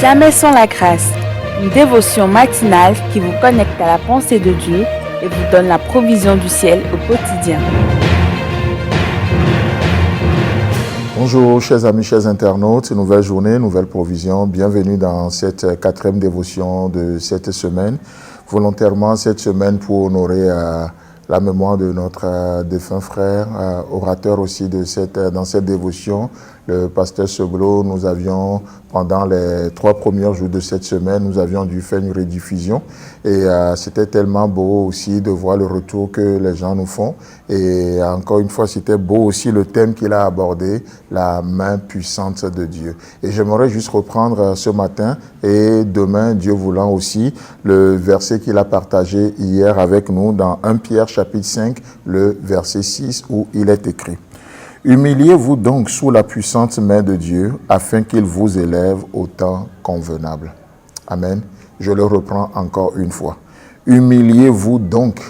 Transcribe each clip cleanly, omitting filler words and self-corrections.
Jamais sans la grâce, une dévotion matinale qui vous connecte à la pensée de Dieu et vous donne la provision du ciel au quotidien. Bonjour chers amis, chers internautes, nouvelle journée, nouvelle provision. Bienvenue dans cette quatrième dévotion de cette semaine. Volontairement cette semaine pour honorer la mémoire de notre défunt frère, orateur aussi dans cette dévotion, le pasteur Seglo. Nous avions, pendant les 3 premiers jours de cette semaine, nous avions dû faire une rediffusion et c'était tellement beau aussi de voir le retour que les gens nous font. Et encore une fois, c'était beau aussi le thème qu'il a abordé, la main puissante de Dieu. Et j'aimerais juste reprendre ce matin et demain, Dieu voulant aussi, le verset qu'il a partagé hier avec nous dans 1 Pierre chapitre 5, le verset 6, où il est écrit: « Humiliez-vous donc sous la puissante main de Dieu, afin qu'il vous élève au temps convenable. » Amen. Je le reprends encore une fois. « Humiliez-vous donc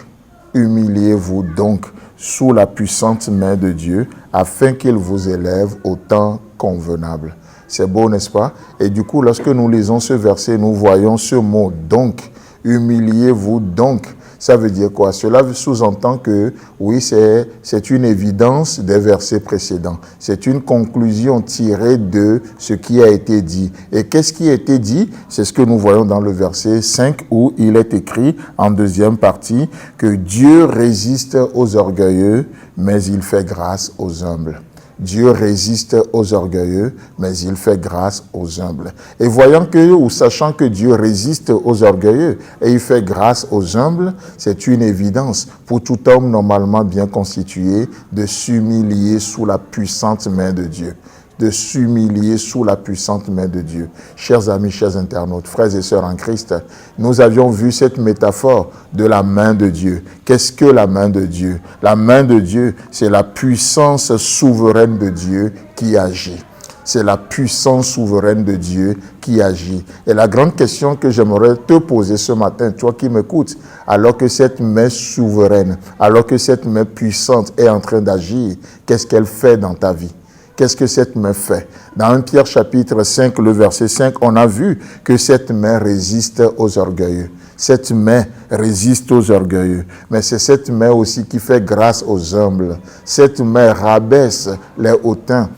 sous la puissante main de Dieu, afin qu'il vous élève au temps convenable. » C'est beau, n'est-ce pas? Et du coup, lorsque nous lisons ce verset, nous voyons ce mot « donc ». Humiliez-vous donc. Ça veut dire quoi? Cela sous-entend que, oui, c'est une évidence des versets précédents. C'est une conclusion tirée de ce qui a été dit. Et qu'est-ce qui a été dit? C'est ce que nous voyons dans le verset 5 où il est écrit en deuxième partie que Dieu résiste aux orgueilleux, mais il fait grâce aux humbles. Dieu résiste aux orgueilleux, mais il fait grâce aux humbles. Et voyant que, ou sachant que Dieu résiste aux orgueilleux et il fait grâce aux humbles, c'est une évidence pour tout homme normalement bien constitué de s'humilier sous la puissante main de Dieu. De s'humilier sous la puissante main de Dieu. Chers amis, chers internautes, frères et sœurs en Christ, nous avions vu cette métaphore de la main de Dieu. Qu'est-ce que la main de Dieu? La main de Dieu, c'est la puissance souveraine de Dieu qui agit. C'est la puissance souveraine de Dieu qui agit. Et la grande question que j'aimerais te poser ce matin, toi qui m'écoutes, alors que cette main souveraine, alors que cette main puissante est en train d'agir, qu'est-ce qu'elle fait dans ta vie? Qu'est-ce que cette main fait? Dans 1 Pierre chapitre 5, le verset 5, on a vu que cette main résiste aux orgueilleux. Cette main résiste aux orgueilleux. Mais c'est cette main aussi qui fait grâce aux humbles. Cette main rabaisse les hautains.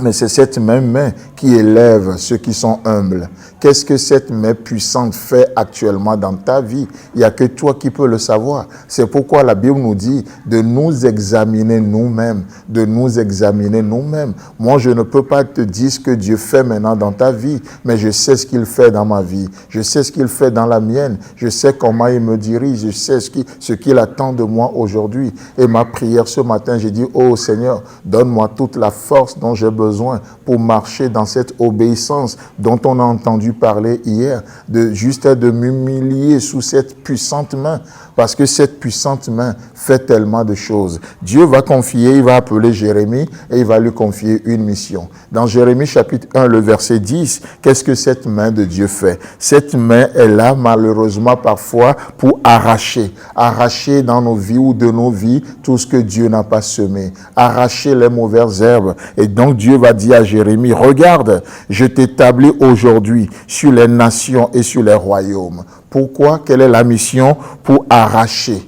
Mais c'est cette même main qui élève ceux qui sont humbles. Qu'est-ce que cette main puissante fait actuellement dans ta vie? Il n'y a que toi qui peux le savoir. C'est pourquoi la Bible nous dit de nous examiner nous-mêmes. De nous examiner nous-mêmes. Moi, je ne peux pas te dire ce que Dieu fait maintenant dans ta vie, mais je sais ce qu'il fait dans ma vie. Je sais ce qu'il fait dans la mienne. Je sais comment il me dirige. Je sais ce qu'il attend de moi aujourd'hui. Et ma prière ce matin, j'ai dit, oh Seigneur, donne-moi toute la force dont j'ai besoin pour marcher dans cette obéissance dont on a entendu parler hier, de m'humilier sous cette puissante main, parce que cette puissante main fait tellement de choses. Dieu va confier, il va appeler Jérémie et il va lui confier une mission. Dans Jérémie chapitre 1, le verset 10, qu'est-ce que cette main de Dieu fait? Cette main est là malheureusement parfois pour arracher dans nos vies ou de nos vies tout ce que Dieu n'a pas semé, arracher les mauvaises herbes. Et donc Dieu va dire à Jérémie, regarde, je t'établis aujourd'hui sur les nations et sur les royaumes. Pourquoi? Quelle est la mission? Pour arracher,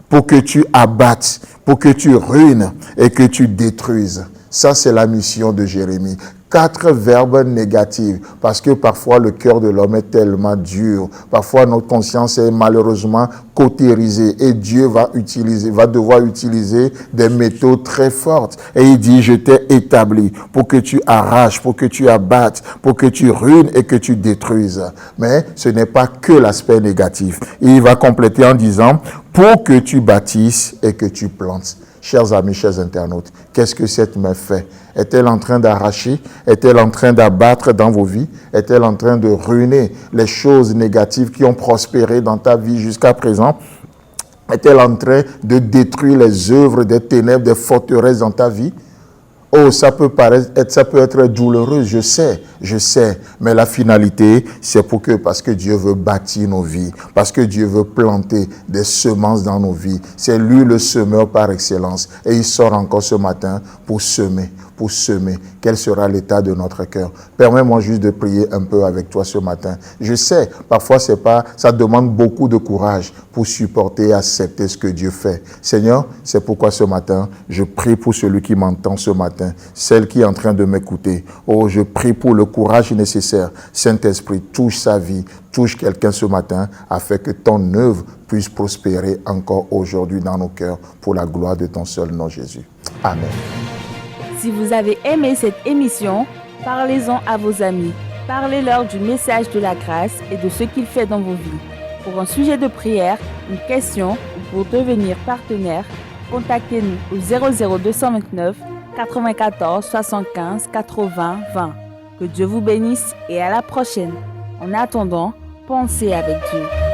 pour que tu abattes, pour que tu ruines et que tu détruises. Ça, c'est la mission de Jérémie. 4 verbes négatifs, parce que parfois le cœur de l'homme est tellement dur, parfois notre conscience est malheureusement cautérisée et Dieu va devoir utiliser des méthodes très fortes. Et il dit, je t'ai établi pour que tu arraches, pour que tu abattes, pour que tu ruines et que tu détruises. Mais ce n'est pas que l'aspect négatif. Il va compléter en disant, pour que tu bâtisses et que tu plantes. Chers amis, chers internautes, qu'est-ce que cette main fait? Est-elle en train d'arracher? Est-elle en train d'abattre dans vos vies? Est-elle en train de ruiner les choses négatives qui ont prospéré dans ta vie jusqu'à présent? Est-elle en train de détruire les œuvres des ténèbres, des forteresses dans ta vie? Oh, ça peut être douloureux, je sais, mais la finalité, c'est parce que Dieu veut bâtir nos vies, parce que Dieu veut planter des semences dans nos vies. C'est lui le semeur par excellence et il sort encore ce matin pour semer, pour semer. Quel sera l'état de notre cœur? Permets-moi juste de prier un peu avec toi ce matin. Je sais, parfois ça demande beaucoup de courage pour supporter et accepter ce que Dieu fait. Seigneur, c'est pourquoi ce matin, je prie pour celui qui m'entend ce matin, celle qui est en train de m'écouter. Oh, je prie pour le courage nécessaire. Saint-Esprit, touche sa vie, touche quelqu'un ce matin, afin que ton œuvre puisse prospérer encore aujourd'hui dans nos cœurs pour la gloire de ton seul nom, Jésus. Amen. Si vous avez aimé cette émission, parlez-en à vos amis. Parlez-leur du message de la grâce et de ce qu'il fait dans vos vies. Pour un sujet de prière, une question ou pour devenir partenaire, contactez-nous au 00229 94 75 80 20. Que Dieu vous bénisse et à la prochaine. En attendant, pensez avec Dieu.